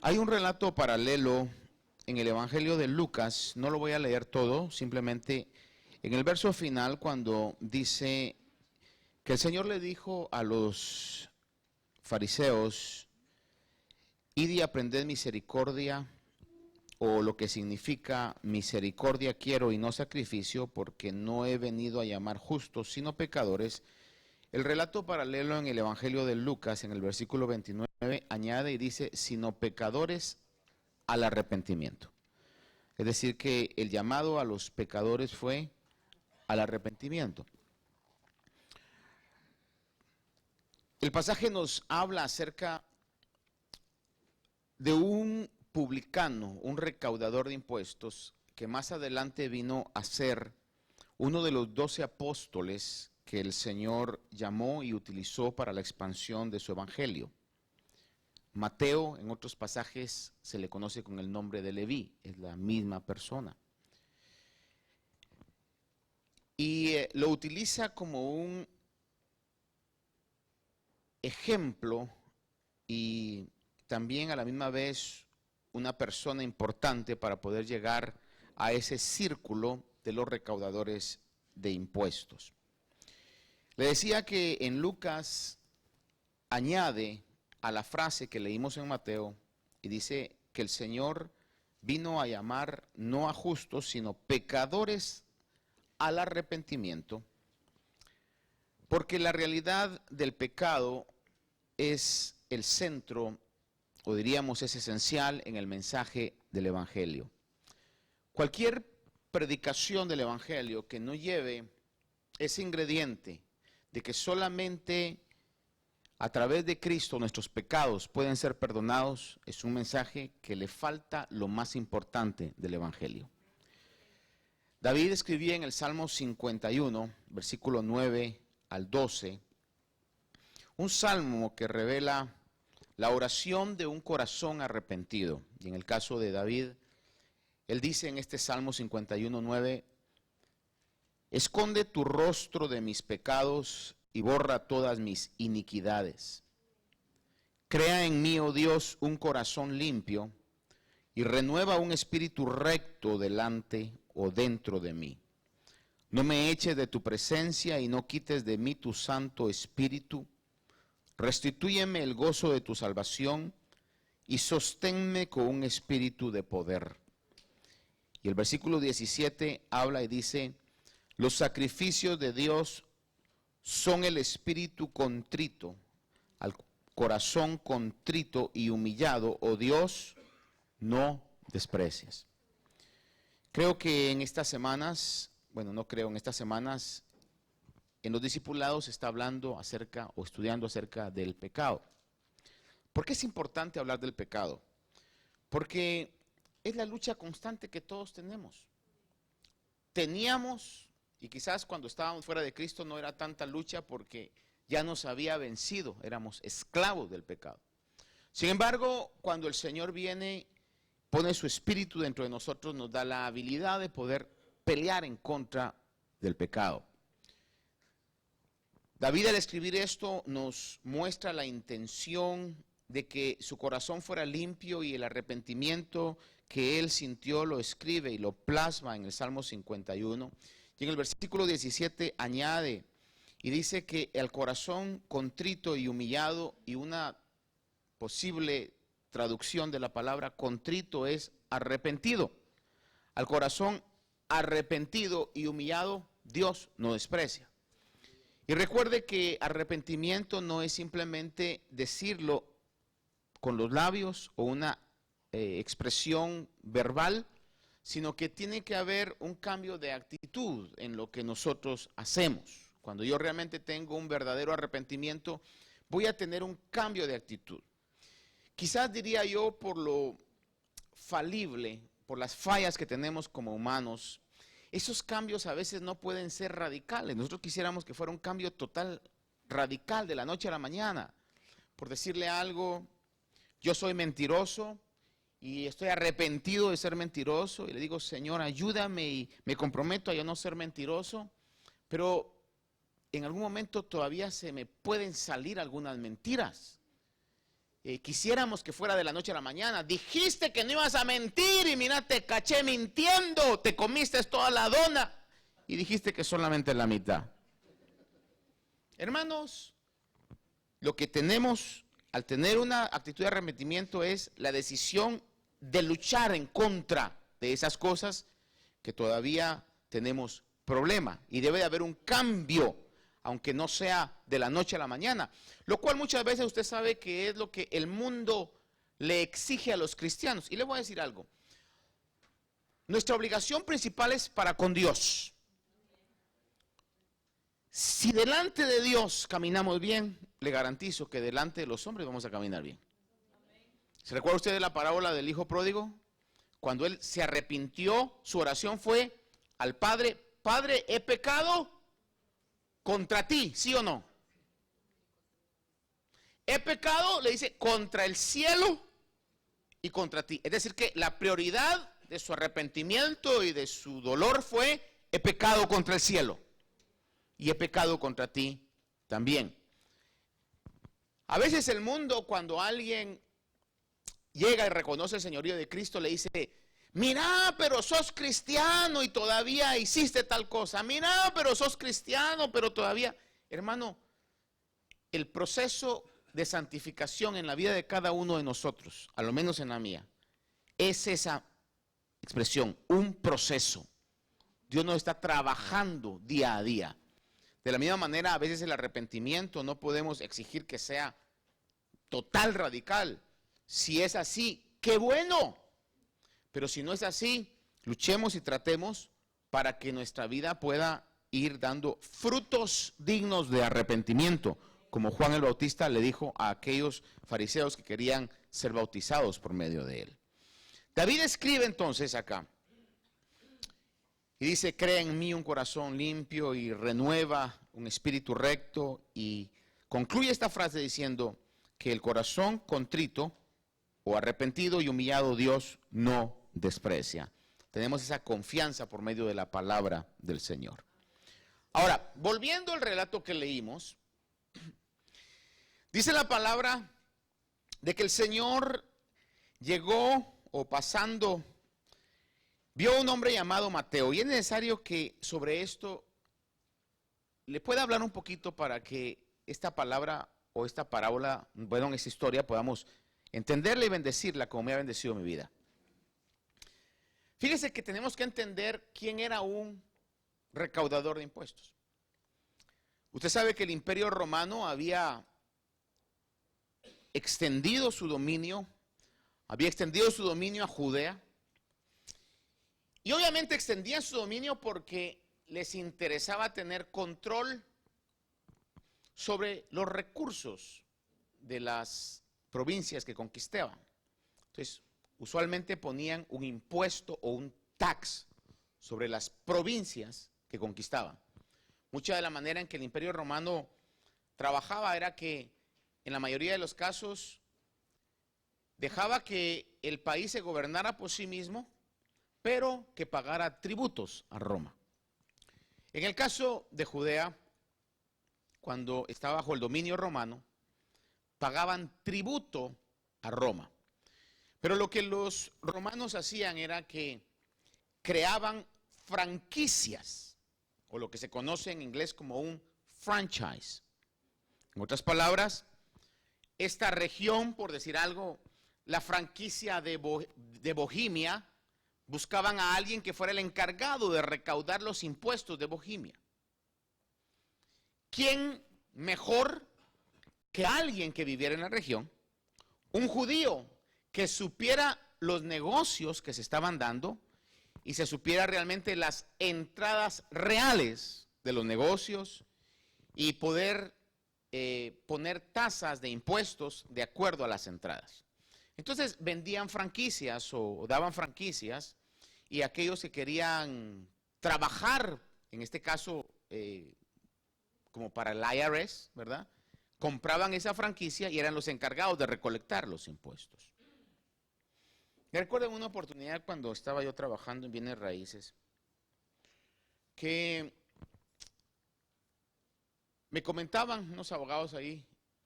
Hay un relato paralelo en el Evangelio de Lucas, no lo voy a leer todo, simplemente en el verso final cuando dice que el Señor le dijo a los fariseos, id y aprended misericordia, o lo que significa misericordia quiero y no sacrificio, porque no he venido a llamar justos, sino pecadores. El relato paralelo en el Evangelio de Lucas, en el versículo 29, añade y dice, sino pecadores al arrepentimiento. Es decir, que el llamado a los pecadores fue al arrepentimiento. El pasaje nos habla acerca de un publicano, un recaudador de impuestos, que más adelante vino a ser uno de los 12 apóstoles que el Señor llamó y utilizó para la expansión de su evangelio. Mateo, en otros pasajes, se le conoce con el nombre de Leví, es la misma persona. Y lo utiliza como un ejemplo y también a la misma vez una persona importante para poder llegar a ese círculo de los recaudadores de impuestos. Le decía que en Lucas añade a la frase que leímos en Mateo y dice que el Señor vino a llamar no a justos, sino pecadores al arrepentimiento, porque la realidad del pecado es el centro, o diríamos es esencial en el mensaje del Evangelio. Cualquier predicación del Evangelio que no lleve ese ingrediente de que solamente a través de Cristo nuestros pecados pueden ser perdonados, es un mensaje que le falta lo más importante del Evangelio. David escribía en el Salmo 51, versículo 9 al 12, un salmo que revela la oración de un corazón arrepentido. Y en el caso de David, él dice en este Salmo 51, 9, esconde tu rostro de mis pecados y borra todas mis iniquidades. Crea en mí, oh Dios, un corazón limpio y renueva un espíritu recto delante o dentro de mí. No me eches de tu presencia y no quites de mí tu santo espíritu. Restitúyeme el gozo de tu salvación y sosténme con un espíritu de poder. Y el versículo 17 habla y dice, los sacrificios de Dios son el espíritu contrito, al corazón contrito y humillado, oh Dios, no desprecias. Creo que en estas semanas, en estas semanas, en los discipulados se está hablando acerca o estudiando acerca del pecado. ¿Por qué es importante hablar del pecado? Porque es la lucha constante que todos tenemos. Teníamos, y quizás cuando estábamos fuera de Cristo no era tanta lucha porque ya nos había vencido, éramos esclavos del pecado. Sin embargo, cuando el Señor viene, pone su espíritu dentro de nosotros, nos da la habilidad de poder pelear en contra del pecado. David al escribir esto nos muestra la intención de que su corazón fuera limpio y el arrepentimiento que él sintió lo escribe y lo plasma en el Salmo 51. Y en el versículo 17 añade y dice que el corazón contrito y humillado, y una posible traducción de la palabra contrito es arrepentido. Al corazón arrepentido y humillado, Dios no desprecia. Y recuerde que arrepentimiento no es simplemente decirlo con los labios o una expresión verbal, sino que tiene que haber un cambio de actitud en lo que nosotros hacemos. Cuando yo realmente tengo un verdadero arrepentimiento, voy a tener un cambio de actitud. Quizás diría yo por lo falible, por las fallas que tenemos como humanos, esos cambios a veces no pueden ser radicales. Nosotros quisiéramos que fuera un cambio total, radical, de la noche a la mañana. Por decirle algo, yo soy mentiroso y estoy arrepentido de ser mentiroso y le digo, Señor, ayúdame y me comprometo a yo no ser mentiroso, pero en algún momento todavía se me pueden salir algunas mentiras. quisiéramos que fuera de la noche a la mañana. Dijiste que no ibas a mentir y mira, te caché mintiendo, te comiste toda la dona y dijiste que solamente la mitad. Hermanos, lo que tenemos al tener una actitud de arrepentimiento es la decisión de luchar en contra de esas cosas que todavía tenemos problema, y debe de haber un cambio, aunque no sea de la noche a la mañana, lo cual muchas veces usted sabe que es lo que el mundo le exige a los cristianos. Y le voy a decir algo, nuestra obligación principal es para con Dios. Si delante de Dios caminamos bien, le garantizo que delante de los hombres vamos a caminar bien. ¿Se recuerda usted de la parábola del hijo pródigo? Cuando él se arrepintió, su oración fue al Padre: Padre, he pecado contra ti, ¿sí o no? He pecado, le dice, contra el cielo y contra ti. Es decir, que la prioridad de su arrepentimiento y de su dolor fue: he pecado contra el cielo y he pecado contra ti también. A veces el mundo, cuando alguien llega y reconoce el señorío de Cristo, le dice: mira, pero sos cristiano y todavía hiciste tal cosa. Mira, pero sos cristiano, pero todavía. Hermano, el proceso de santificación en la vida de cada uno de nosotros, a lo menos en la mía, es esa expresión, un proceso. Dios nos está trabajando día a día. De la misma manera, a veces el arrepentimiento no podemos exigir que sea total, radical. Si es así, ¡qué bueno! Pero si no es así, luchemos y tratemos para que nuestra vida pueda ir dando frutos dignos de arrepentimiento, como Juan el Bautista le dijo a aquellos fariseos que querían ser bautizados por medio de él. David escribe entonces acá y dice: crea en mí un corazón limpio y renueva un espíritu recto, y concluye esta frase diciendo que el corazón contrito o arrepentido y humillado Dios no desprecia. Tenemos esa confianza por medio de la palabra del Señor. Ahora, volviendo al relato que leímos, dice la palabra de que el Señor llegó, o pasando, vio a un hombre llamado Mateo, y es necesario que sobre esto le pueda hablar un poquito para que esta palabra o esta parábola, bueno, esta historia, podamos entenderla y bendecirla como me ha bendecido mi vida. Fíjese que tenemos que entender quién era un recaudador de impuestos. Usted sabe que el Imperio Romano había extendido su dominio a Judea, y obviamente extendían su dominio porque les interesaba tener control sobre los recursos de las provincias que conquistaban. Entonces, usualmente ponían un impuesto o un tax sobre las provincias que conquistaban. Mucha de la manera en que el Imperio Romano trabajaba era que, en la mayoría de los casos, dejaba que el país se gobernara por sí mismo, pero que pagara tributos a Roma. En el caso de Judea, cuando estaba bajo el dominio romano, pagaban tributo a Roma. Pero lo que los romanos hacían era que creaban franquicias, o lo que se conoce en inglés como un franchise. En otras palabras, esta región, por decir algo, la franquicia de Bohemia, buscaban a alguien que fuera el encargado de recaudar los impuestos de Bohemia. ¿Quién mejor que alguien que viviera en la región? Un judío que supiera los negocios que se estaban dando y se supiera realmente las entradas reales de los negocios, y poder poner tasas de impuestos de acuerdo a las entradas. Entonces vendían franquicias o daban franquicias, y aquellos que querían trabajar, en este caso como para el IRS, ¿verdad?, compraban esa franquicia y eran los encargados de recolectar los impuestos. Me recuerdo en una oportunidad cuando estaba yo trabajando en bienes raíces, que me comentaban unos abogados ahí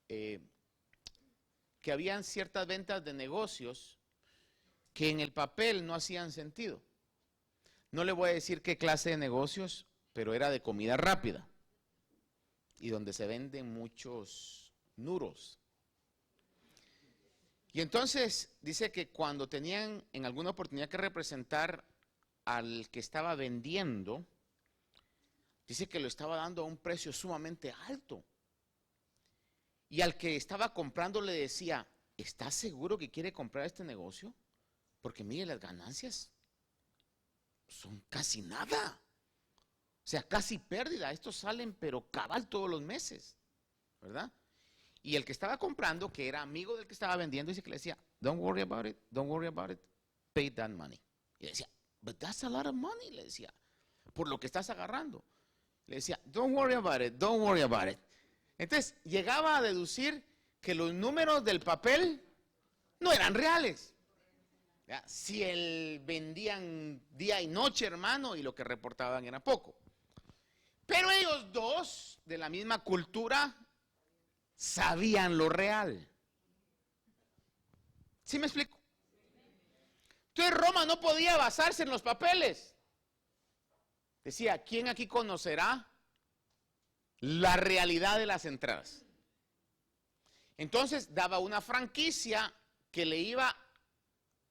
que que habían ciertas ventas de negocios que en el papel no hacían sentido. No le voy a decir qué clase de negocios, pero era de comida rápida y donde se venden muchos nuros. Y entonces dice que cuando tenían en alguna oportunidad que representar al que estaba vendiendo, dice que lo estaba dando a un precio sumamente alto. Y al que estaba comprando le decía, ¿estás seguro que quiere comprar este negocio? Porque mire, las ganancias son casi nada. O sea, casi pérdida. Estos salen pero cabal todos los meses, ¿verdad? Y el que estaba comprando, que era amigo del que estaba vendiendo, dice que le decía, don't worry about it, pay that money. Y le decía, but that's a lot of money, le decía, por lo que estás agarrando. Le decía, don't worry about it. Entonces, llegaba a deducir que los números del papel no eran reales. ¿Ya? Si él vendían día y noche, hermano, y lo que reportaban era poco. Pero ellos dos, de la misma cultura, sabían lo real. ¿Sí me explico? Entonces Roma no podía basarse en los papeles. Decía, ¿quién aquí conocerá la realidad de las entradas? Entonces daba una franquicia que le iba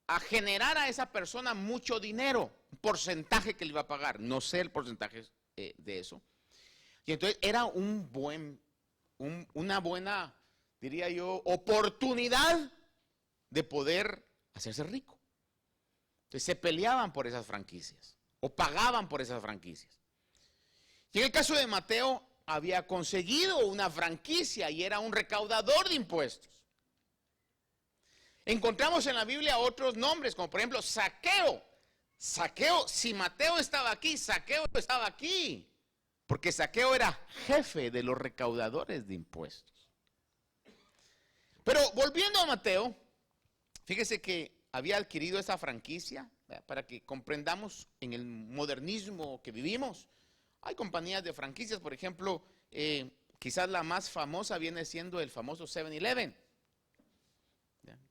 a generar a esa persona mucho dinero, un porcentaje que le iba a pagar. No sé el porcentaje de eso. Y entonces era una buena, diría yo, oportunidad de poder hacerse rico. Entonces se peleaban por esas franquicias o pagaban por esas franquicias. Y en el caso de Mateo había conseguido una franquicia y era un recaudador de impuestos. Encontramos en la Biblia otros nombres, como por ejemplo Zaqueo. Zaqueo, si Mateo estaba aquí, Zaqueo estaba aquí, porque Zaqueo era jefe de los recaudadores de impuestos. Pero volviendo a Mateo, fíjese que había adquirido esa franquicia, para que comprendamos en el modernismo que vivimos. Hay compañías de franquicias, por ejemplo, quizás la más famosa viene siendo el famoso 7-Eleven,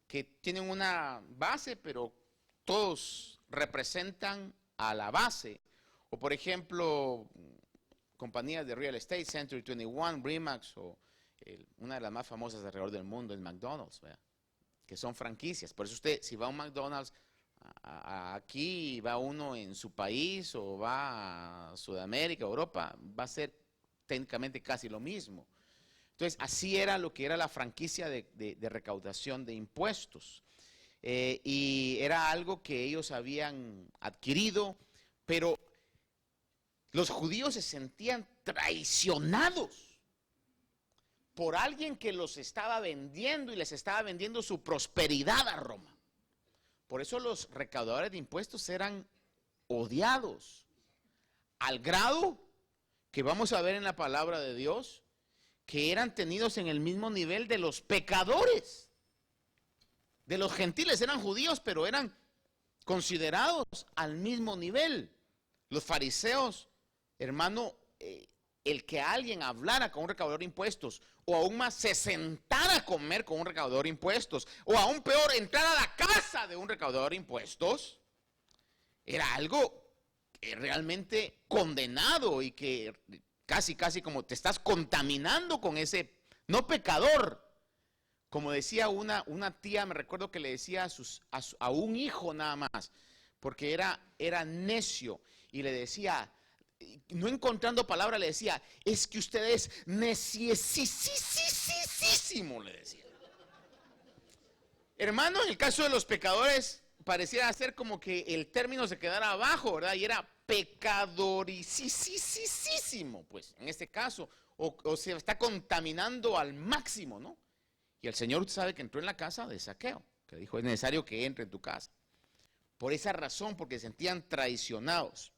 que tienen una base, pero todos representan a la base. O por ejemplo, compañías de real estate, Century 21, Remax, o una de las más famosas alrededor del mundo es McDonald's, ¿verdad? Que son franquicias. Por eso usted, si va a un McDonald's aquí, va uno en su país o va a Sudamérica, Europa, va a ser técnicamente casi lo mismo. Entonces, así era lo que era la franquicia de recaudación de impuestos. Y era algo que ellos habían adquirido, pero los judíos se sentían traicionados por alguien que los estaba vendiendo y les estaba vendiendo su prosperidad a Roma. Por eso los recaudadores de impuestos eran odiados, al grado que vamos a ver en la palabra de Dios, que eran tenidos en el mismo nivel de los pecadores. De los gentiles eran judíos, pero eran considerados al mismo nivel. Los fariseos, hermano, el que alguien hablara con un recaudador de impuestos, o aún más se sentara a comer con un recaudador de impuestos, o aún peor, entrar a la casa de un recaudador de impuestos, era algo realmente condenado y que casi como te estás contaminando con ese, no pecador. Como decía una tía, me recuerdo que le decía a un hijo nada más, porque era necio, y le decía, no encontrando palabra, le decía, es que usted es neciesísimo, le decía. Hermano, en el caso de los pecadores, pareciera ser como que el término se quedara abajo, ¿verdad? Y era pecadoricísimo, pues, en este caso, o se está contaminando al máximo, ¿no? Y el Señor, usted sabe que entró en la casa de Zaqueo, que dijo, es necesario que entre en tu casa. Por esa razón, porque se sentían traicionados.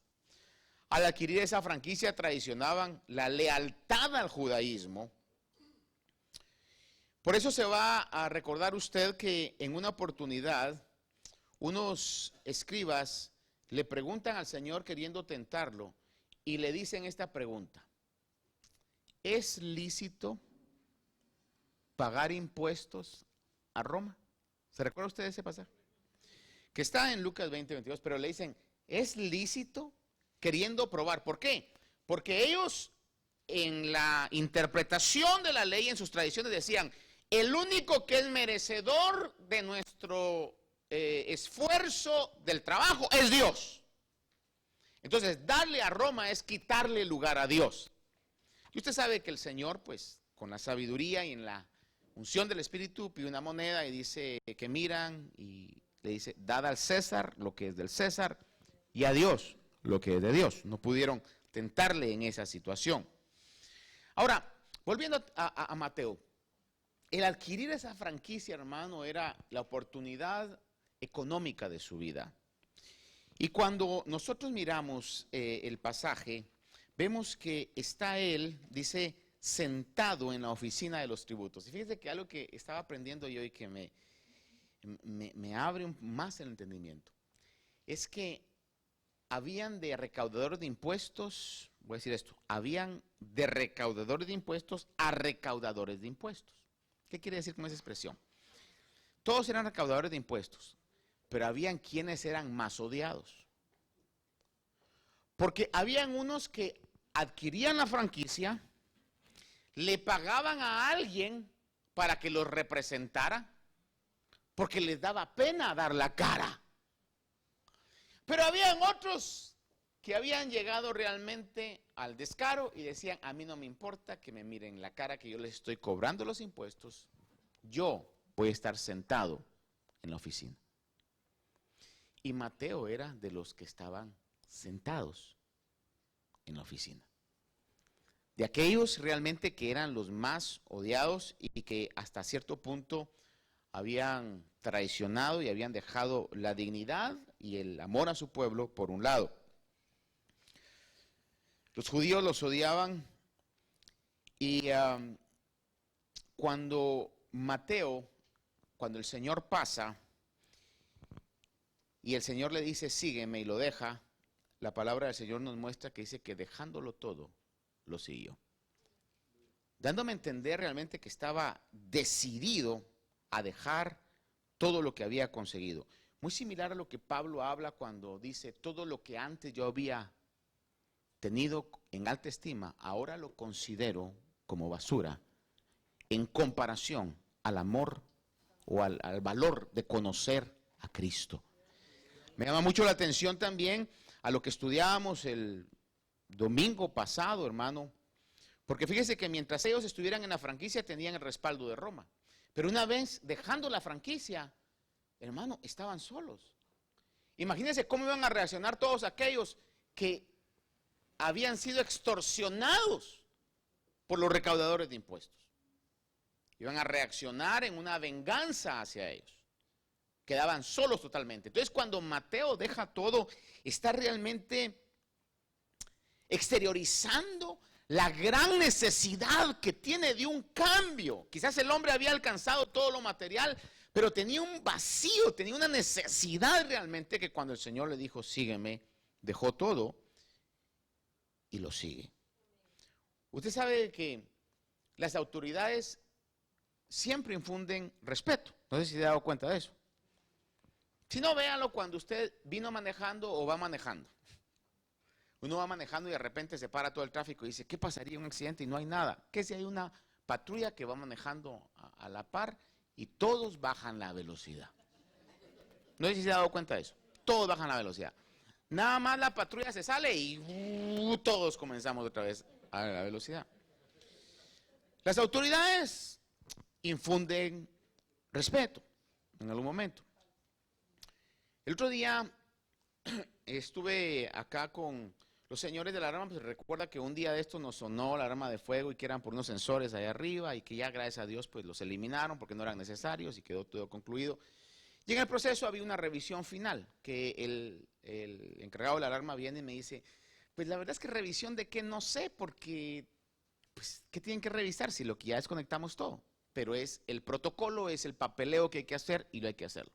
Al adquirir esa franquicia, traicionaban la lealtad al judaísmo. Por eso se va a recordar usted que en una oportunidad, unos escribas le preguntan al Señor queriendo tentarlo y le dicen esta pregunta: ¿es lícito pagar impuestos a Roma. ¿Se recuerda usted de ese pasaje? Que está en Lucas 20:22, pero le dicen, es lícito, queriendo probar. ¿Por qué? Porque ellos en la interpretación de la ley, en sus tradiciones decían, el único que es merecedor de nuestro esfuerzo del trabajo es Dios. Entonces, darle a Roma es quitarle lugar a Dios. Y usted sabe que el Señor, pues, con la sabiduría y en la unción del Espíritu, pide una moneda y dice que miran y le dice, dad al César lo que es del César y a Dios lo que es de Dios. No pudieron tentarle en esa situación. Ahora, volviendo a Mateo, el adquirir esa franquicia, hermano, era la oportunidad económica de su vida. Y cuando nosotros miramos el pasaje, vemos que está él, dice, sentado en la oficina de los tributos. Y fíjese que algo que estaba aprendiendo yo y que me abre más el entendimiento, es que habían de recaudadores de impuestos, voy a decir esto, habían de recaudadores de impuestos a recaudadores de impuestos. ¿Qué quiere decir con esa expresión? Todos eran recaudadores de impuestos, pero habían quienes eran más odiados. Porque habían unos que adquirían la franquicia, le pagaban a alguien para que los representara, porque les daba pena dar la cara. Pero habían otros que habían llegado realmente al descaro y decían, a mí no me importa que me miren la cara, que yo les estoy cobrando los impuestos, yo voy a estar sentado en la oficina. Y Mateo era de los que estaban sentados en la oficina. De aquellos realmente que eran los más odiados y que hasta cierto punto habían traicionado y habían dejado la dignidad y el amor a su pueblo por un lado. Los judíos los odiaban y cuando el Señor pasa y el Señor le dice, sígueme y lo deja, la palabra del Señor nos muestra que dice que dejándolo todo, lo siguió. Dándome a entender realmente que estaba decidido a dejar todo lo que había conseguido. Muy similar a lo que Pablo habla cuando dice, todo lo que antes yo había tenido en alta estima, ahora lo considero como basura en comparación al amor o al valor de conocer a Cristo. Me llama mucho la atención también a lo que estudiábamos el domingo pasado, hermano, porque fíjese que mientras ellos estuvieran en la franquicia tenían el respaldo de Roma, pero una vez dejando la franquicia, hermano, estaban solos. Imagínense cómo iban a reaccionar todos aquellos que habían sido extorsionados por los recaudadores de impuestos. Iban a reaccionar en una venganza hacia ellos. Quedaban solos totalmente. Entonces, cuando Mateo deja todo, está realmente exteriorizando la gran necesidad que tiene de un cambio. Quizás el hombre había alcanzado todo lo material, pero tenía un vacío, tenía una necesidad realmente que cuando el Señor le dijo, sígueme, dejó todo y lo sigue. Usted sabe que las autoridades siempre infunden respeto. No sé si se ha dado cuenta de eso. Si no, véanlo cuando usted vino manejando o va manejando. Uno va manejando y de repente se para todo el tráfico y dice, ¿qué pasaría en un accidente? Y no hay nada. ¿Qué si hay una patrulla que va manejando a la par y todos bajan la velocidad? No sé si se ha dado cuenta de eso. Todos bajan la velocidad. Nada más la patrulla se sale y todos comenzamos otra vez a la velocidad. Las autoridades infunden respeto en algún momento. El otro día estuve acá con los señores de la alarma, pues recuerda que un día de esto nos sonó la alarma de fuego y que eran por unos sensores allá arriba y que ya gracias a Dios pues los eliminaron porque no eran necesarios y quedó todo concluido. Y en el proceso había una revisión final que el encargado de la alarma viene y me dice, pues la verdad es que revisión de qué no sé porque pues ¿qué tienen que revisar si lo que ya desconectamos todo? Pero es el protocolo, es el papeleo que hay que hacer y lo hay que hacerlo.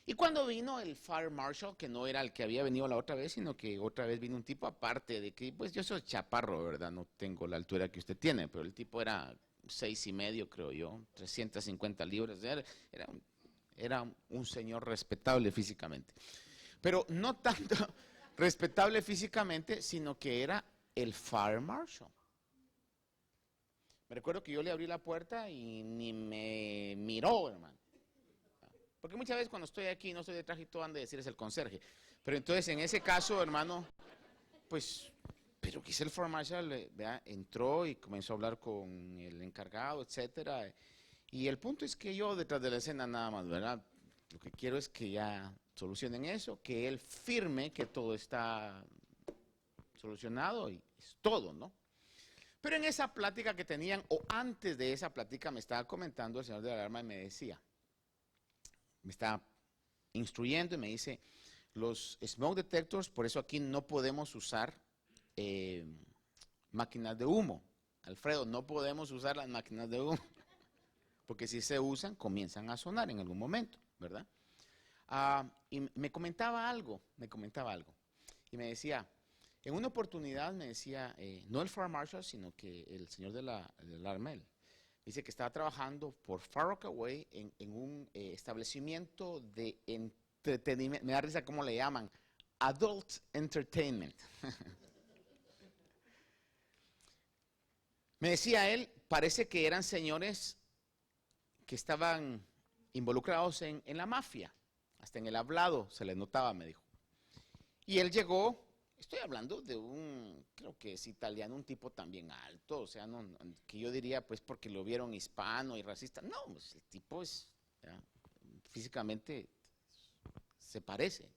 Y cuando vino el Fire Marshal, que no era el que había venido la otra vez, sino que otra vez vino un tipo aparte de que, pues yo soy chaparro, ¿verdad? No tengo la altura que usted tiene, pero el tipo era 6,5, creo yo, 350 libras. Era un señor respetable físicamente. Pero no tanto respetable físicamente, sino que era el Fire Marshal. Me recuerdo que yo le abrí la puerta y ni me miró, hermano. Porque muchas veces cuando estoy aquí, no estoy de traje y todo, anda a decir es el conserje. Pero entonces en ese caso, hermano, pues, pero quise el Fire Marshal, entró y comenzó a hablar con el encargado, etcétera. Y el punto es que yo detrás de la escena nada más, ¿verdad? Lo que quiero es que ya solucionen eso, que él firme que todo está solucionado y es todo, ¿no? Pero en esa plática que tenían, o antes de esa plática, me estaba comentando el señor de la alarma y me decía, me estaba instruyendo y me dice, los smoke detectors, por eso aquí no podemos usar máquinas de humo. Alfredo, no podemos usar las máquinas de humo, porque si se usan, comienzan a sonar en algún momento, ¿verdad? Y me comentaba algo, y me decía, en una oportunidad me decía, no el Fire Marshal, sino que el señor del alarma, dice que estaba trabajando por Far Rockaway en un establecimiento de entretenimiento, me da risa cómo le llaman, Adult Entertainment. Me decía él, parece que eran señores que estaban involucrados en la mafia, hasta en el hablado se les notaba, me dijo. Y él llegó, estoy hablando de creo que es italiano, un tipo también alto, o sea, no, que yo diría pues porque lo vieron hispano y racista, no, pues el tipo es, ¿ya? Físicamente se parece.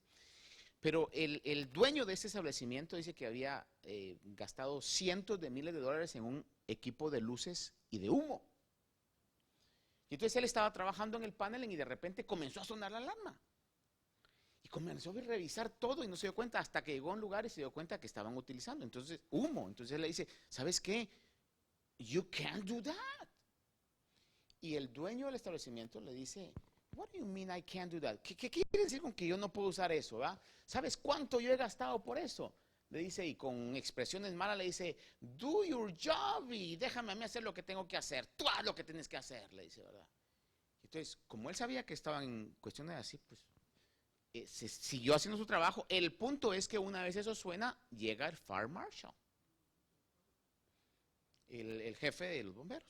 Pero el dueño de ese establecimiento dice que había gastado cientos de miles de dólares en un equipo de luces y de humo. Y entonces él estaba trabajando en el paneling y de repente comenzó a sonar la alarma. Y comenzó a revisar todo y no se dio cuenta hasta que llegó a un lugar y se dio cuenta que estaban utilizando. Entonces, humo. Entonces él le dice, ¿sabes qué? You can't do that. Y el dueño del establecimiento le dice, what do you mean I can't do that? ¿Qué quiere decir con que yo no puedo usar eso? ¿Va? ¿Sabes cuánto yo he gastado por eso? Le dice, y con expresiones malas le dice, do your job y déjame a mí hacer lo que tengo que hacer. Tú haz lo que tienes que hacer, le dice, ¿verdad? Entonces, como él sabía que estaban en cuestiones así, pues se siguió haciendo su trabajo. El punto es que una vez eso suena, llega el Fire Marshal, el jefe de los bomberos.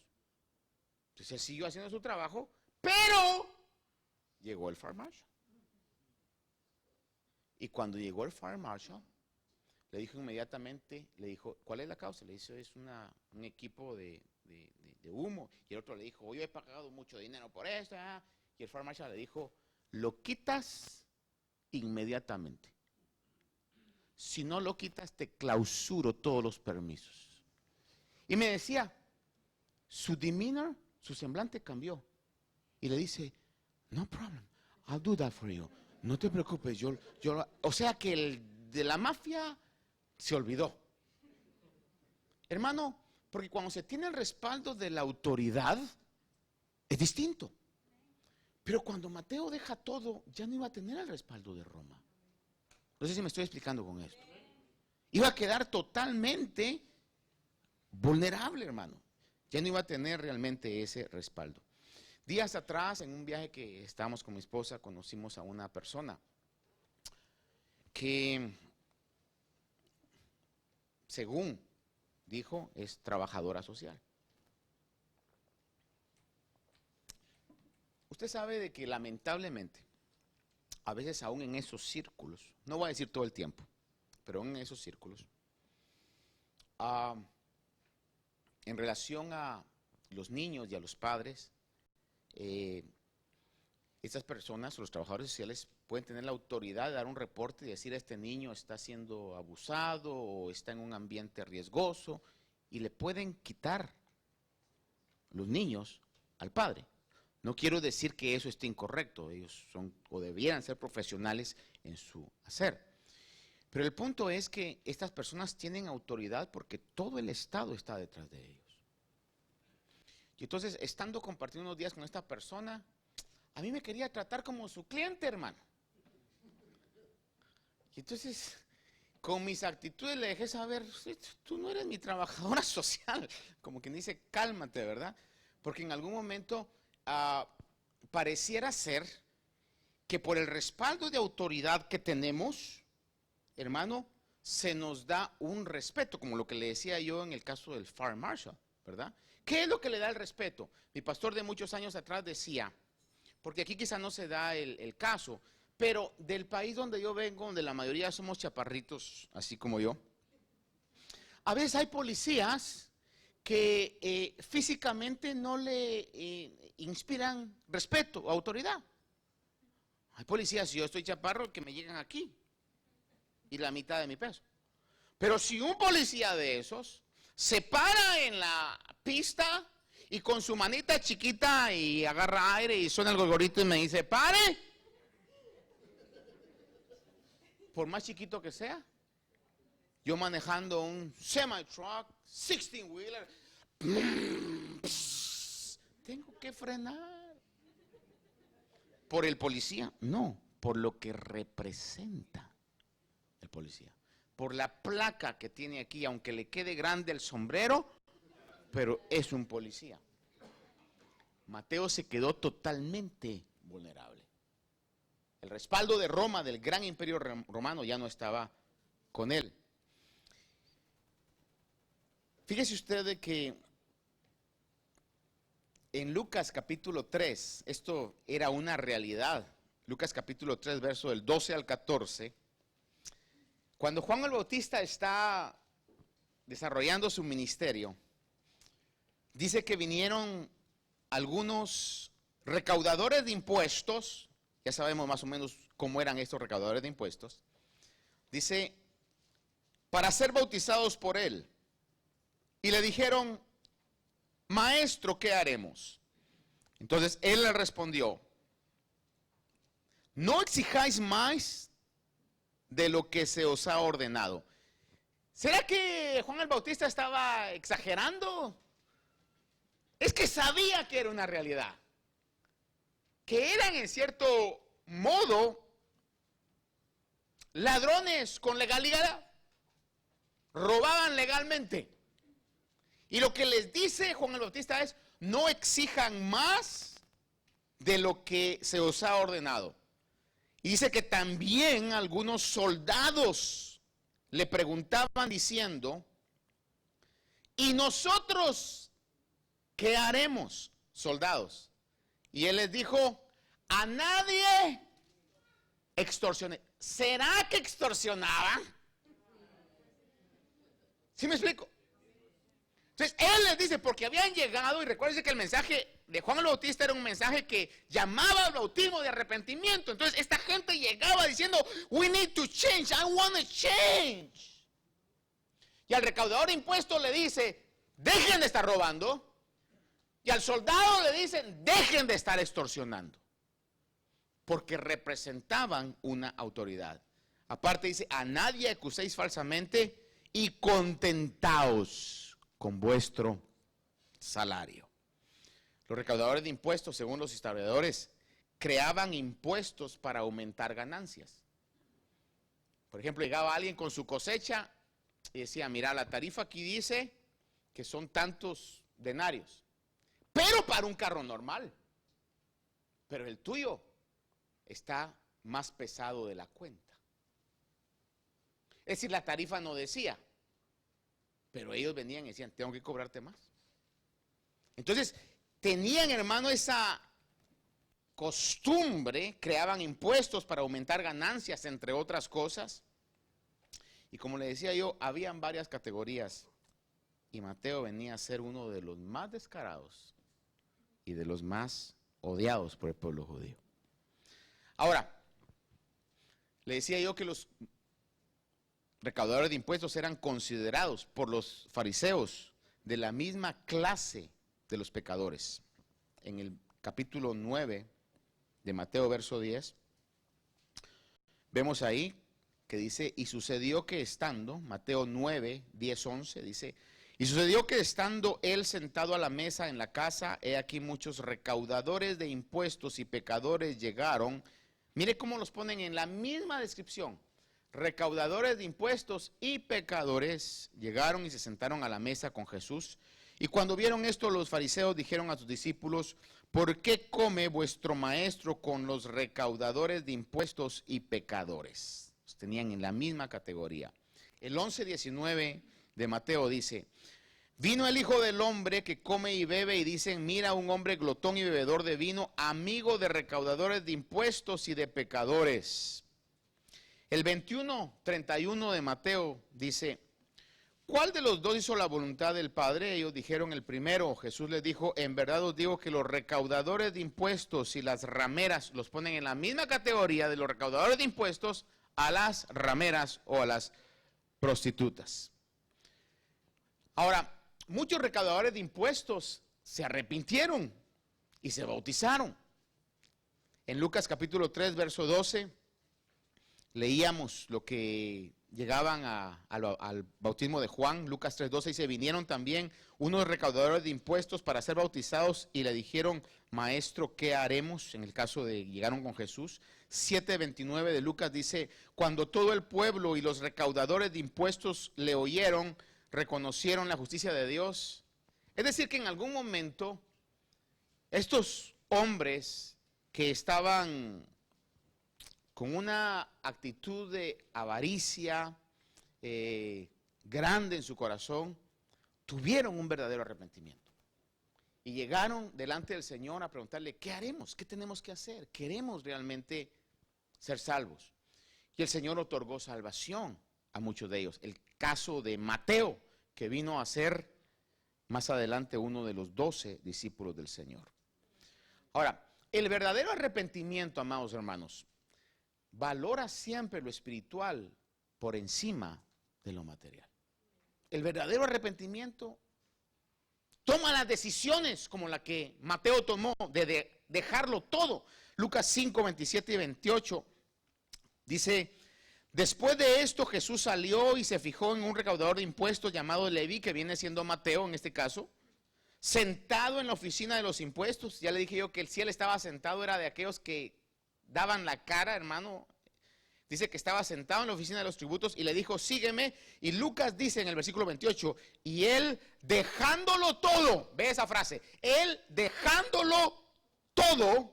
Entonces él siguió haciendo su trabajo, pero llegó el Fire Marshal. Y cuando llegó el Fire Marshal, le dijo inmediatamente, le dijo, ¿cuál es la causa? Le dijo, es un equipo de humo. Y el otro le dijo, yo he pagado mucho dinero por esto. Y el Fire Marshal le dijo, lo quitas inmediatamente. Si no lo quitas, te clausuro todos los permisos. Y me decía, su demeanor, su semblante cambió. Y le dice, no problem, I'll do that for you. No te preocupes, o sea que el de la mafia se olvidó. Hermano, porque cuando se tiene el respaldo de la autoridad, es distinto. Pero cuando Mateo deja todo, ya no iba a tener el respaldo de Roma. No sé si me estoy explicando con esto. Iba a quedar totalmente vulnerable, hermano. Ya no iba a tener realmente ese respaldo. Días atrás, en un viaje que estábamos con mi esposa, conocimos a una persona que, según dijo, es trabajadora social. Usted sabe de que lamentablemente, a veces aún en esos círculos, no voy a decir todo el tiempo, pero aún en esos círculos, en relación a los niños y a los padres, estas personas, los trabajadores sociales, pueden tener la autoridad de dar un reporte y decir este niño está siendo abusado o está en un ambiente riesgoso y le pueden quitar los niños al padre. No quiero decir que eso esté incorrecto, ellos son o debieran ser profesionales en su hacer. Pero el punto es que estas personas tienen autoridad porque todo el Estado está detrás de ellos. Y entonces, estando compartiendo unos días con esta persona, a mí me quería tratar como su cliente, hermano. Y entonces, con mis actitudes le dejé saber, "Sí, tú no eres mi trabajadora social", como quien dice, cálmate, ¿verdad? Porque en algún momento pareciera ser que por el respaldo de autoridad que tenemos, hermano, se nos da un respeto, como lo que le decía yo en el caso del Fire Marshal, ¿verdad? ¿Qué es lo que le da el respeto? Mi pastor de muchos años atrás decía, porque aquí quizá no se da el caso, pero del país donde yo vengo, donde la mayoría somos chaparritos, así como yo, a veces hay policías que físicamente no le inspiran respeto o autoridad. Hay policías, si yo estoy chaparro, que me llegan aquí y la mitad de mi peso. Pero si un policía de esos se para en la pista y con su manita chiquita y agarra aire y suena el gorgorito y me dice, ¡pare! Por más chiquito que sea, yo manejando un semi-truck, 16-wheeler, tengo que frenar. ¿Por el policía? No, por lo que representa el policía. Por la placa que tiene aquí, aunque le quede grande el sombrero, pero es un policía. Mateo se quedó totalmente vulnerable. El respaldo de Roma, del gran imperio romano, ya no estaba con él. Fíjese usted de que en Lucas capítulo 3, esto era una realidad. Lucas capítulo 3, verso del 12 al 14. Cuando Juan el Bautista está desarrollando su ministerio, dice que vinieron algunos recaudadores de impuestos, ya sabemos más o menos cómo eran estos recaudadores de impuestos, dice, para ser bautizados por él. Y le dijeron, maestro, ¿qué haremos? Entonces él le respondió, no exijáis más de lo que se os ha ordenado. ¿Será que Juan el Bautista estaba exagerando? Es que sabía que era una realidad, que eran en cierto modo ladrones con legalidad, robaban legalmente. Y lo que les dice Juan el Bautista es, no exijan más de lo que se os ha ordenado. Y dice que también algunos soldados le preguntaban diciendo, ¿y nosotros qué haremos, soldados? Y él les dijo, a nadie extorsioné. ¿Será que extorsionaban? ¿Sí me explico? Entonces, él les dice, porque habían llegado, y recuérdense que el mensaje de Juan el Bautista era un mensaje que llamaba al bautismo de arrepentimiento. Entonces, esta gente llegaba diciendo, we need to change, I want to change. Y al recaudador de impuestos le dice, dejen de estar robando. Y al soldado le dicen, dejen de estar extorsionando. Porque representaban una autoridad. Aparte dice, a nadie acuséis falsamente y contentaos con vuestro salario. Los recaudadores de impuestos, según los historiadores, creaban impuestos para aumentar ganancias. Por ejemplo, llegaba alguien con su cosecha y decía, mira, la tarifa aquí dice que son tantos denarios, pero para un carro normal. Pero el tuyo está más pesado de la cuenta. Es decir, la tarifa no decía, pero ellos venían y decían, tengo que cobrarte más. Entonces, tenían, hermano, esa costumbre, creaban impuestos para aumentar ganancias, entre otras cosas. Y como le decía yo, habían varias categorías. Y Mateo venía a ser uno de los más descarados y de los más odiados por el pueblo judío. Ahora, le decía yo que los recaudadores de impuestos eran considerados por los fariseos de la misma clase de los pecadores. En el capítulo 9 de Mateo, verso 10, vemos ahí que dice, y sucedió que estando, Mateo 9, 10, 11, dice, y sucedió que estando él sentado a la mesa en la casa, he aquí muchos recaudadores de impuestos y pecadores llegaron. Mire cómo los ponen en la misma descripción. recaudadores de impuestos y pecadores llegaron y se sentaron a la mesa con Jesús. Y cuando vieron esto, los fariseos dijeron a sus discípulos: ¿por qué come vuestro maestro con los recaudadores de impuestos y pecadores? Los tenían en la misma categoría. El 11:19 de Mateo dice: vino el Hijo del Hombre que come y bebe, y dicen: mira, un hombre glotón y bebedor de vino, amigo de recaudadores de impuestos y de pecadores. El 21:31 de Mateo dice: ¿cuál de los dos hizo la voluntad del Padre? Ellos dijeron: el primero. Jesús les dijo: en verdad os digo que los recaudadores de impuestos y las rameras los ponen en la misma categoría de los recaudadores de impuestos a las rameras o a las prostitutas. Ahora, muchos recaudadores de impuestos se arrepintieron y se bautizaron. En Lucas capítulo 3, verso 12, leíamos lo que llegaban al bautismo de Juan. Lucas 3:12 dice: vinieron también unos recaudadores de impuestos para ser bautizados y le dijeron: maestro, ¿qué haremos? En el caso de llegaron con Jesús. 7:29 de Lucas dice: cuando todo el pueblo y los recaudadores de impuestos le oyeron, reconocieron la justicia de Dios. Es decir, que en algún momento estos hombres que estaban con una actitud de avaricia grande en su corazón, tuvieron un verdadero arrepentimiento. Y llegaron delante del Señor a preguntarle: ¿qué haremos? ¿Qué tenemos que hacer? Queremos realmente ser salvos. Y el Señor otorgó salvación a muchos de ellos. El caso de Mateo, que vino a ser más adelante uno de los 12 discípulos del Señor. Ahora, el verdadero arrepentimiento, amados hermanos, valora siempre lo espiritual por encima de lo material. El verdadero arrepentimiento toma las decisiones como la que Mateo tomó de dejarlo todo. Lucas 5, 27 y 28 dice: después de esto Jesús salió y se fijó en un recaudador de impuestos llamado Leví, que viene siendo Mateo en este caso, sentado en la oficina de los impuestos. Ya le dije yo que si él estaba sentado era de aquellos que daban la cara, hermano. Dice que estaba sentado en la oficina de los tributos y le dijo: sígueme. Y Lucas dice en el versículo 28, y él dejándolo todo, ve esa frase, él dejándolo todo,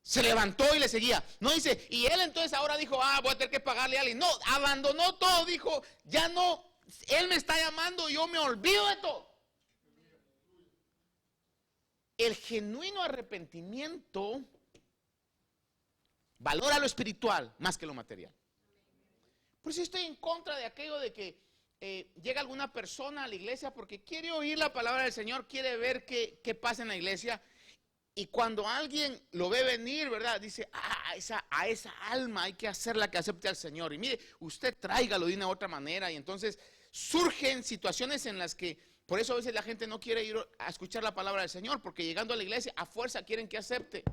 se levantó y le seguía. No dice, y él entonces ahora dijo: voy a tener que pagarle a alguien. No, abandonó todo, dijo: ya no, él me está llamando, yo me olvido de todo. El genuino arrepentimiento valora lo espiritual más que lo material. Por eso estoy en contra de aquello de que llega alguna persona a la iglesia porque quiere oír la palabra del Señor, quiere ver qué pasa en la iglesia. Y cuando alguien lo ve venir, ¿verdad? Dice: a esa alma hay que hacerla que acepte al Señor. Y mire, usted tráigalo de una u otra manera. Y entonces surgen situaciones en las que, por eso a veces la gente no quiere ir a escuchar la palabra del Señor, porque llegando a la iglesia a fuerza quieren que acepte.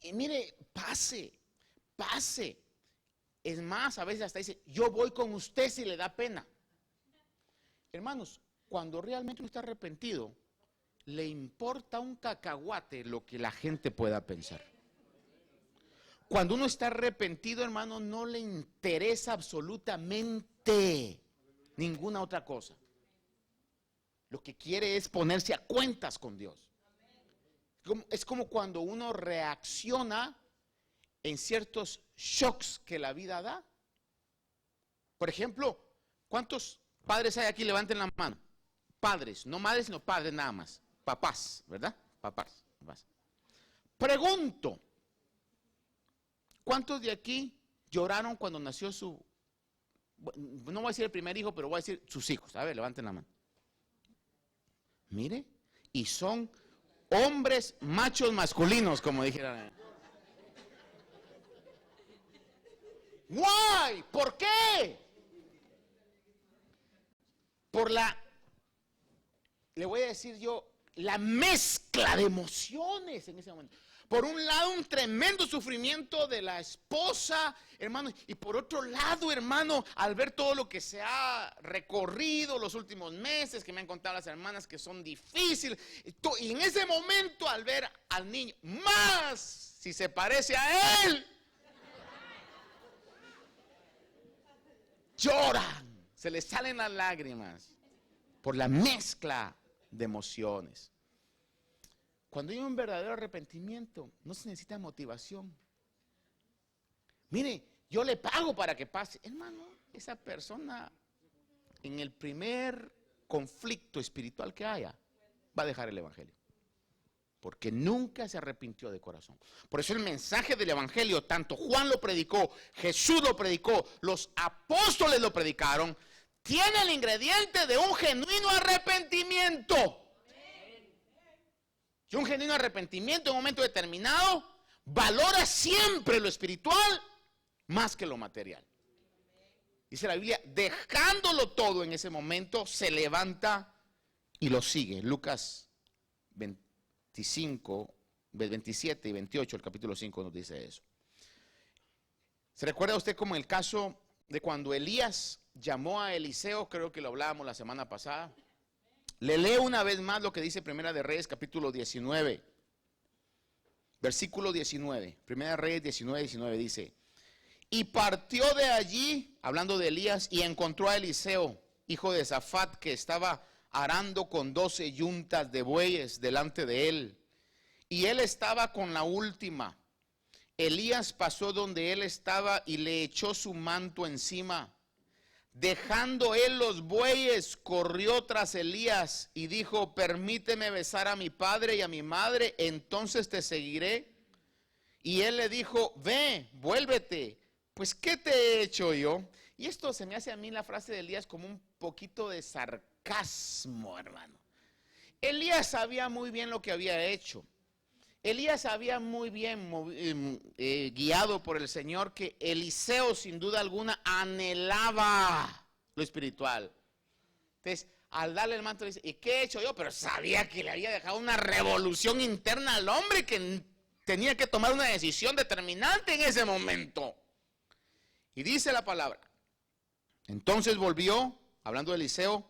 Y mire, pase. Es más, a veces hasta dice: yo voy con usted si le da pena. Hermanos, cuando realmente uno está arrepentido, le importa un cacahuate lo que la gente pueda pensar. Cuando uno está arrepentido, hermano, no le interesa absolutamente ninguna otra cosa. Lo que quiere es ponerse a cuentas con Dios. Es como cuando uno reacciona en ciertos shocks que la vida da. Por ejemplo, ¿cuántos padres hay aquí? Levanten la mano. Padres, no madres, sino padres nada más. Papás, ¿verdad? Papás. Pregunto, ¿cuántos de aquí lloraron cuando nació no voy a decir el primer hijo, pero voy a decir sus hijos? A ver, levanten la mano. Mire, y son hombres machos masculinos, como dijeran. Why? ¿Por qué? Le voy a decir yo, la mezcla de emociones en ese momento. Por un lado, un tremendo sufrimiento de la esposa, hermano, y por otro lado, hermano, al ver todo lo que se ha recorrido los últimos meses, que me han contado las hermanas que son difíciles, y en ese momento al ver al niño, más si se parece a él, lloran, se les salen las lágrimas por la mezcla de emociones. Cuando hay un verdadero arrepentimiento, no se necesita motivación. Mire, yo le pago para que pase. Hermano, esa persona en el primer conflicto espiritual que haya, va a dejar el evangelio. Porque nunca se arrepintió de corazón. Por eso el mensaje del evangelio, tanto Juan lo predicó, Jesús lo predicó, los apóstoles lo predicaron, tiene el ingrediente de un genuino arrepentimiento. Y un genuino arrepentimiento en un momento determinado valora siempre lo espiritual más que lo material. Dice la Biblia, dejándolo todo en ese momento, se levanta y lo sigue. Lucas 25, 27 y 28, el capítulo 5 nos dice eso. ¿Se recuerda usted como el caso de cuando Elías llamó a Eliseo? Creo que lo hablábamos la semana pasada. Le leo una vez más lo que dice Primera de Reyes, capítulo 19, versículo 19. Primera de Reyes 19, 19 dice: y partió de allí, hablando de Elías, y encontró a Eliseo, hijo de Safat, que estaba arando con 12 yuntas de bueyes delante de él. Y él estaba con la última. Elías pasó donde él estaba y le echó su manto encima. Dejando él los bueyes, corrió tras Elías y dijo: permíteme besar a mi padre y a mi madre, entonces te seguiré. Y él le dijo: ve, vuélvete, pues ¿qué te he hecho yo? Y esto se me hace a mí, la frase de Elías, como un poquito de sarcasmo, hermano. Elías sabía muy bien lo que había hecho. Elías sabía muy bien, guiado por el Señor, que Eliseo sin duda alguna anhelaba lo espiritual. Entonces, al darle el manto, dice: ¿y qué he hecho yo? Pero sabía que le había dejado una revolución interna al hombre, que tenía que tomar una decisión determinante en ese momento. Y dice la palabra: entonces volvió, hablando de Eliseo,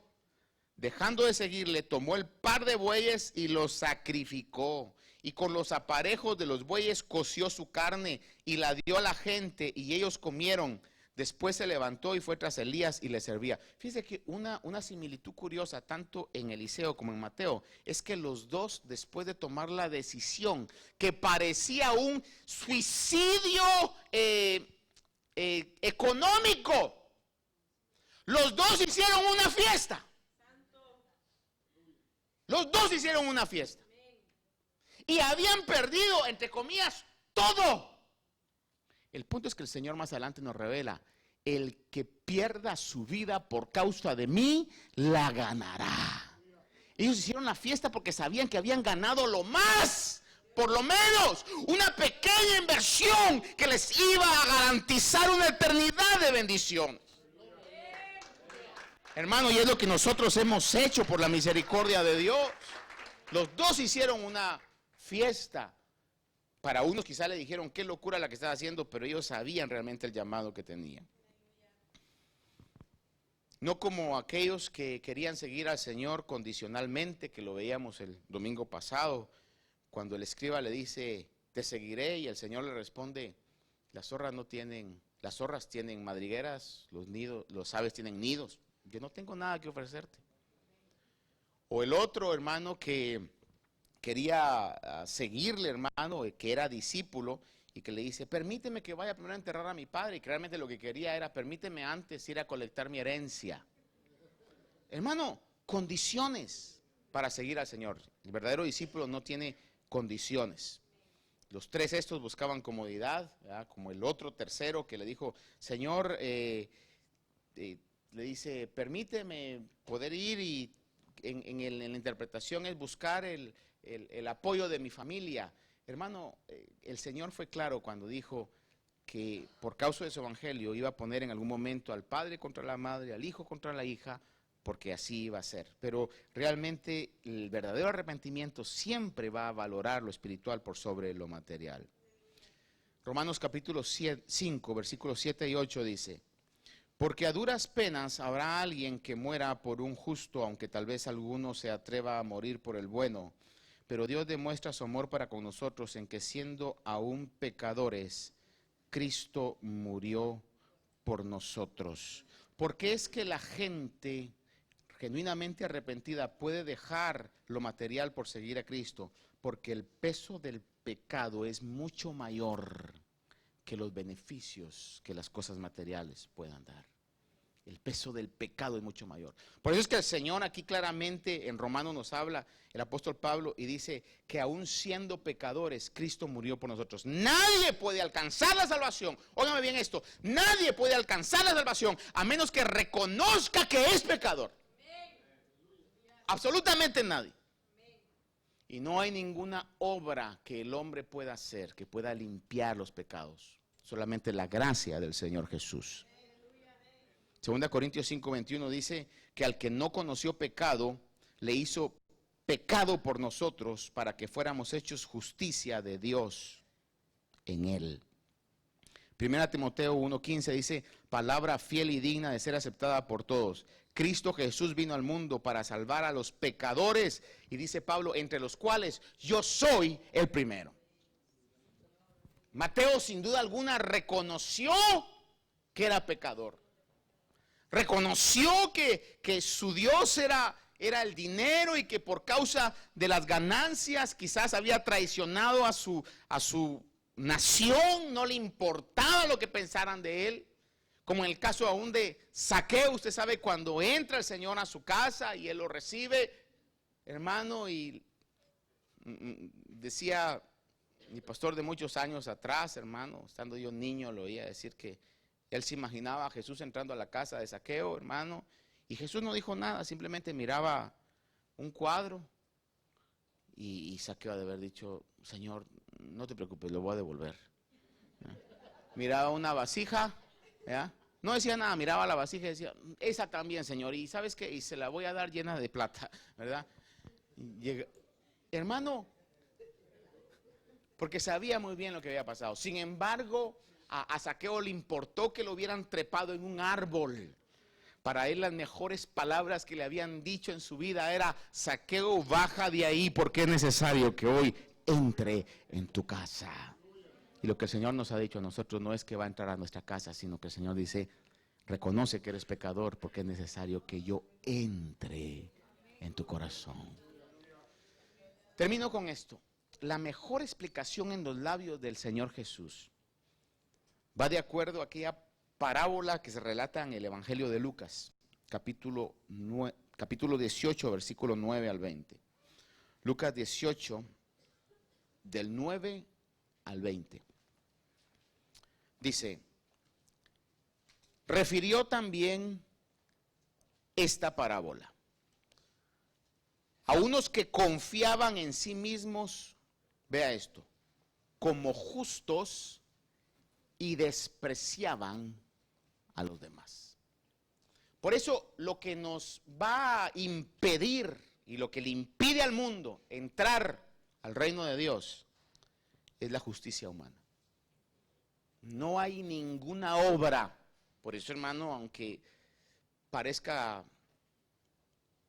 dejando de seguirle, tomó el par de bueyes y los sacrificó. Y con los aparejos de los bueyes coció su carne y la dio a la gente y ellos comieron. Después se levantó y fue tras Elías y le servía. Fíjese que una similitud curiosa, tanto en Eliseo como en Mateo, es que los dos, después de tomar la decisión que parecía un suicidio económico, los dos hicieron una fiesta. Los dos hicieron una fiesta. Y habían perdido, entre comillas, todo. El punto es que el Señor más adelante nos revela: el que pierda su vida por causa de mí, la ganará. Ellos hicieron la fiesta porque sabían que habían ganado lo más, por lo menos una pequeña inversión que les iba a garantizar una eternidad de bendición. Hermano, y es lo que nosotros hemos hecho por la misericordia de Dios. Los dos hicieron una fiesta. Para unos quizá le dijeron: qué locura la que estás haciendo, pero ellos sabían realmente el llamado que tenían. No como aquellos que querían seguir al Señor condicionalmente, que lo veíamos el domingo pasado, cuando el escriba le dice: te seguiré, y el Señor le responde: las zorras tienen madrigueras, los aves tienen nidos, yo no tengo nada que ofrecerte. O el otro hermano que quería seguirle, hermano, que era discípulo, y que le dice: permíteme que vaya primero a enterrar a mi padre, y que realmente lo que quería era: permíteme antes ir a colectar mi herencia. Hermano, condiciones para seguir al Señor. El verdadero discípulo no tiene condiciones. Los tres estos buscaban comodidad, ¿verdad? Como el otro tercero que le dijo: Señor, le dice: permíteme poder ir, y en la interpretación es buscar el apoyo de mi familia. Hermano, el Señor fue claro cuando dijo que por causa de su evangelio iba a poner en algún momento al padre contra la madre, al hijo contra la hija, porque así iba a ser. Pero realmente el verdadero arrepentimiento siempre va a valorar lo espiritual por sobre lo material. Romanos capítulo 5, versículos 7 y 8 dice: porque a duras penas habrá alguien que muera por un justo, aunque tal vez alguno se atreva a morir por el bueno. Pero Dios demuestra su amor para con nosotros en que, siendo aún pecadores, Cristo murió por nosotros. ¿Por qué es que la gente genuinamente arrepentida puede dejar lo material por seguir a Cristo? Porque el peso del pecado es mucho mayor que los beneficios que las cosas materiales puedan dar. El peso del pecado es mucho mayor. Por eso es que el Señor aquí claramente en Romanos nos habla, el apóstol Pablo, y dice que aún siendo pecadores, Cristo murió por nosotros. Nadie puede alcanzar la salvación. Óigame bien esto, nadie puede alcanzar la salvación a menos que reconozca que es pecador. Absolutamente nadie. Y no hay ninguna obra que el hombre pueda hacer que pueda limpiar los pecados. Solamente la gracia del Señor Jesús. 2 Corintios 5:21 dice que al que no conoció pecado, le hizo pecado por nosotros para que fuéramos hechos justicia de Dios en él. 1 Timoteo 1:15 dice, palabra fiel y digna de ser aceptada por todos. Cristo Jesús vino al mundo para salvar a los pecadores, y dice Pablo, entre los cuales yo soy el primero. Mateo sin duda alguna reconoció que era pecador. Reconoció que su Dios era el dinero y que por causa de las ganancias quizás había traicionado a su nación, no le importaba lo que pensaran de él. Como en el caso aún de Zaqueo, usted sabe, cuando entra el Señor a su casa y él lo recibe, hermano, y decía mi pastor de muchos años atrás, hermano, estando yo niño, lo oía decir que él se imaginaba a Jesús entrando a la casa de Zaqueo, hermano, y Jesús no dijo nada, simplemente miraba un cuadro y Zaqueo ha de haber dicho, Señor, no te preocupes, lo voy a devolver. ¿Ya? Miraba una vasija, ¿ya? No decía nada, miraba la vasija y decía, esa también, Señor, y ¿sabes qué? Y se la voy a dar llena de plata, ¿verdad? Hermano, porque sabía muy bien lo que había pasado. Sin embargo, a Zaqueo le importó que lo hubieran trepado en un árbol. Para él las mejores palabras que le habían dicho en su vida era, Zaqueo, baja de ahí porque es necesario que hoy entre en tu casa. Y lo que el Señor nos ha dicho a nosotros no es que va a entrar a nuestra casa, sino que el Señor dice, reconoce que eres pecador porque es necesario que yo entre en tu corazón. Termino con esto. La mejor explicación en los labios del Señor Jesús va de acuerdo a aquella parábola que se relata en el Evangelio de Lucas, capítulo 18, versículo 9 al 20. Lucas 18, del 9 al 20. Dice, refirió también esta parábola a unos que confiaban en sí mismos, vea esto, como justos y despreciaban a los demás. Por eso lo que nos va a impedir y lo que le impide al mundo entrar al reino de Dios es la justicia humana. No hay ninguna obra, por eso hermano, aunque parezca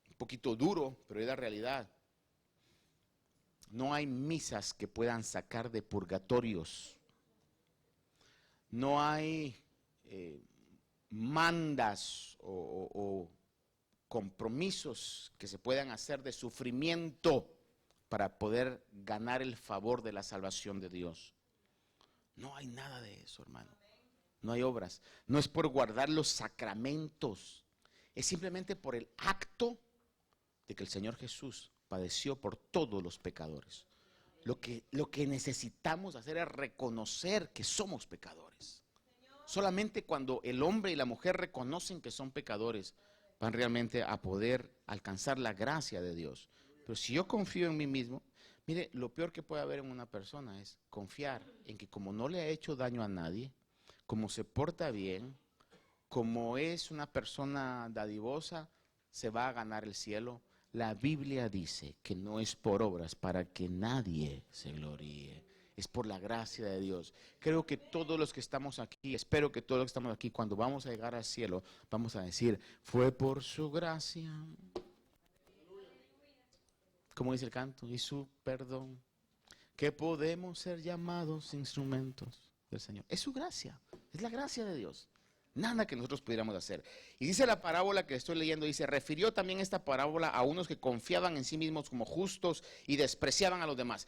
un poquito duro, pero es la realidad. No hay misas que puedan sacar de purgatorios. No hay mandas o compromisos que se puedan hacer de sufrimiento para poder ganar el favor de la salvación de Dios. No hay nada de eso, hermano. No hay obras. No es por guardar los sacramentos. Es simplemente por el acto de que el Señor Jesús padeció por todos los pecadores. Lo que necesitamos hacer es reconocer que somos pecadores. Solamente cuando el hombre y la mujer reconocen que son pecadores, van realmente a poder alcanzar la gracia de Dios. Pero si yo confío en mí mismo, mire, lo peor que puede haber en una persona es confiar en que como no le ha hecho daño a nadie, como se porta bien, como es una persona dadivosa, se va a ganar el cielo. La Biblia dice que no es por obras para que nadie se gloríe. Es por la gracia de Dios. Creo que todos los que estamos aquí, espero que todos los que estamos aquí, cuando vamos a llegar al cielo, vamos a decir, fue por su gracia. Como dice el canto, y su perdón, que podemos ser llamados instrumentos del Señor. Es su gracia, es la gracia de Dios. Nada que nosotros pudiéramos hacer. Y dice la parábola que estoy leyendo, dice, refirió también esta parábola a unos que confiaban en sí mismos como justos y despreciaban a los demás.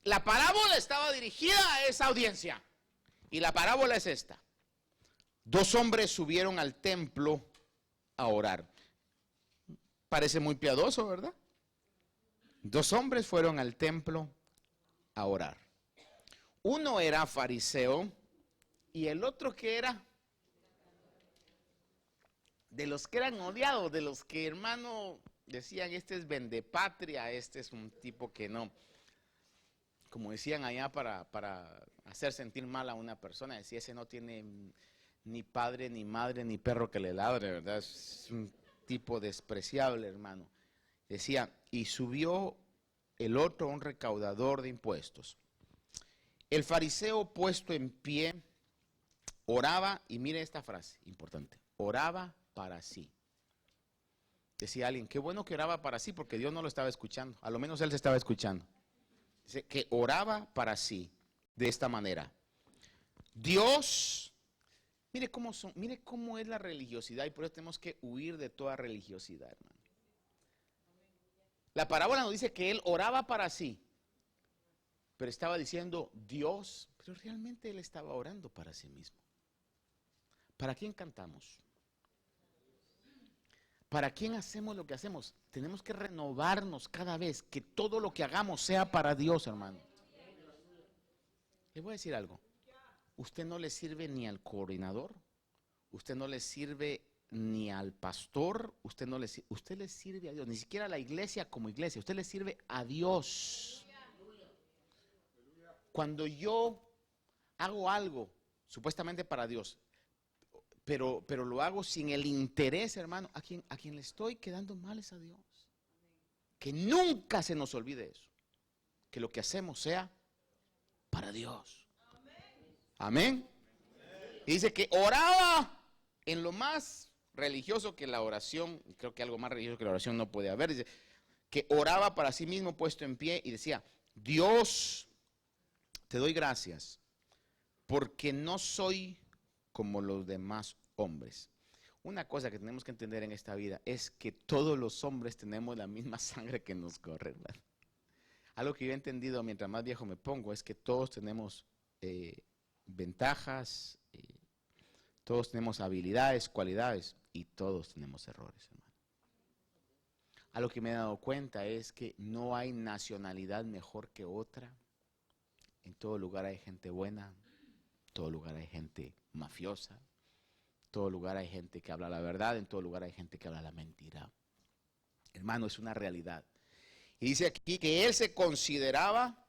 La parábola estaba dirigida a esa audiencia. Y la parábola es esta. Dos hombres subieron al templo a orar. Parece muy piadoso, ¿verdad? Dos hombres fueron al templo a orar. Uno era fariseo y el otro que era de los que eran odiados, de los que, hermano, decían, este es vendepatria, este es un tipo que no, como decían allá para hacer sentir mal a una persona, decía, ese no tiene ni padre, ni madre, ni perro que le ladre, ¿verdad? Es un tipo despreciable, hermano. Decía, y subió el otro, un recaudador de impuestos. El fariseo puesto en pie, oraba, y mire esta frase, importante, oraba para sí. Decía alguien, qué bueno que oraba para sí, porque Dios no lo estaba escuchando, a lo menos él se estaba escuchando. Dice que oraba para sí, de esta manera. Dios, mire cómo es la religiosidad, y por eso tenemos que huir de toda religiosidad, hermano. La parábola nos dice que él oraba para sí, pero estaba diciendo Dios, pero realmente él estaba orando para sí mismo. ¿Para quién cantamos? ¿Para quién hacemos lo que hacemos? Tenemos que renovarnos cada vez, que todo lo que hagamos sea para Dios, hermano. Les voy a decir algo. Usted no le sirve ni al coordinador, usted no le sirve ni al pastor, usted le sirve a Dios, ni siquiera a la iglesia como iglesia, usted le sirve a Dios. Cuando yo hago algo supuestamente para Dios, pero lo hago sin el interés, hermano, a quien le estoy quedando mal es a Dios. Que nunca se nos olvide eso, que lo que hacemos sea para Dios. Amén. Y dice que oraba en lo más religioso que la oración, creo que algo más religioso que la oración no puede haber, dice que oraba para sí mismo puesto en pie y decía, Dios, te doy gracias porque no soy como los demás hombres. Una cosa que tenemos que entender en esta vida es que todos los hombres tenemos la misma sangre que nos corre, ¿verdad? Algo que yo he entendido mientras más viejo me pongo es que todos tenemos ventajas, todos tenemos habilidades, cualidades y todos tenemos errores, hermano. Algo que me he dado cuenta es que no hay nacionalidad mejor que otra. En todo lugar hay gente buena, en todo lugar hay gente mafiosa, en todo lugar hay gente que habla la verdad, en todo lugar hay gente que habla la mentira. Hermano, es una realidad. Y dice aquí que él se consideraba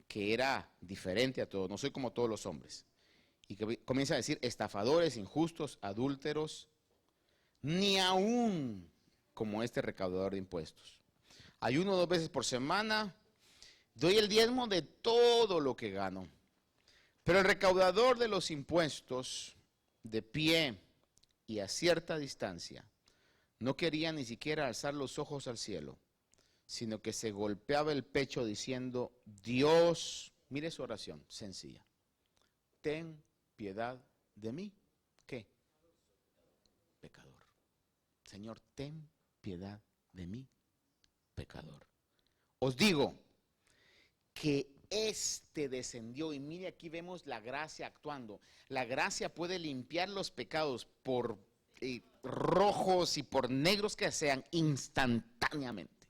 que era diferente a todos, no soy como todos los hombres. Y que comienza a decir estafadores, injustos, adúlteros, ni aún como este recaudador de impuestos. Ayuno 2 veces por semana, doy el diezmo de todo lo que gano. Pero el recaudador de los impuestos, de pie y a cierta distancia, no quería ni siquiera alzar los ojos al cielo, sino que se golpeaba el pecho diciendo, Dios, mire su oración, sencilla, ten piedad de mí. ¿Qué? Pecador. Señor, ten piedad de mí, pecador. Os digo que este descendió, y mire aquí vemos la gracia actuando. La gracia puede limpiar los pecados por rojos y por negros que sean instantáneamente.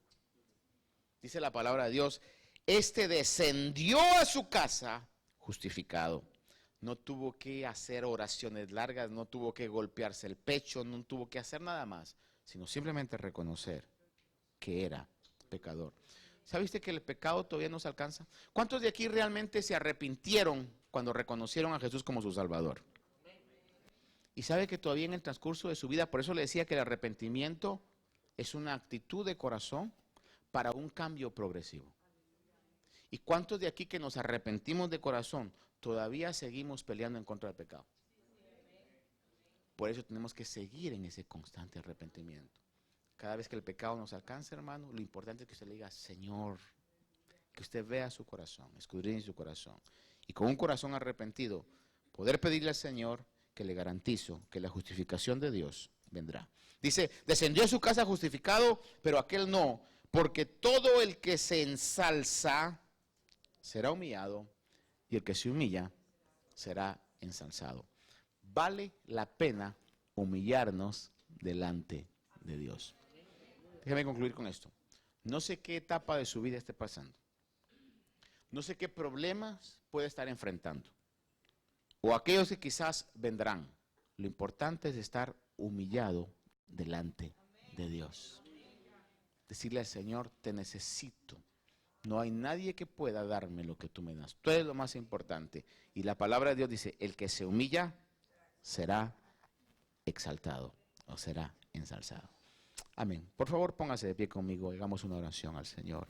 Dice la palabra de Dios, este descendió a su casa justificado. No tuvo que hacer oraciones largas, no tuvo que golpearse el pecho, no tuvo que hacer nada más, sino simplemente reconocer que era pecador. ¿Sabiste que el pecado todavía nos alcanza? ¿Cuántos de aquí realmente se arrepintieron cuando reconocieron a Jesús como su Salvador? Y sabe que todavía en el transcurso de su vida, por eso le decía que el arrepentimiento es una actitud de corazón para un cambio progresivo. ¿Y cuántos de aquí que nos arrepentimos de corazón todavía seguimos peleando en contra del pecado? Por eso tenemos que seguir en ese constante arrepentimiento. Cada vez que el pecado nos alcance, hermano, lo importante es que usted le diga, Señor, que usted vea su corazón, escudriñe su corazón. Y con un corazón arrepentido, poder pedirle al Señor que le garantizo que la justificación de Dios vendrá. Dice, descendió a su casa justificado, pero aquel no, porque todo el que se ensalza será humillado, y el que se humilla será ensalzado. Vale la pena humillarnos delante de Dios. Déjame concluir con esto. No sé qué etapa de su vida esté pasando. No sé qué problemas puede estar enfrentando. O aquellos que quizás vendrán. Lo importante es estar humillado delante de Dios. Decirle al Señor, te necesito. No hay nadie que pueda darme lo que tú me das. Tú eres lo más importante. Y la palabra de Dios dice, el que se humilla será exaltado o será ensalzado. Amén. Por favor, póngase de pie conmigo. Hagamos una oración al Señor.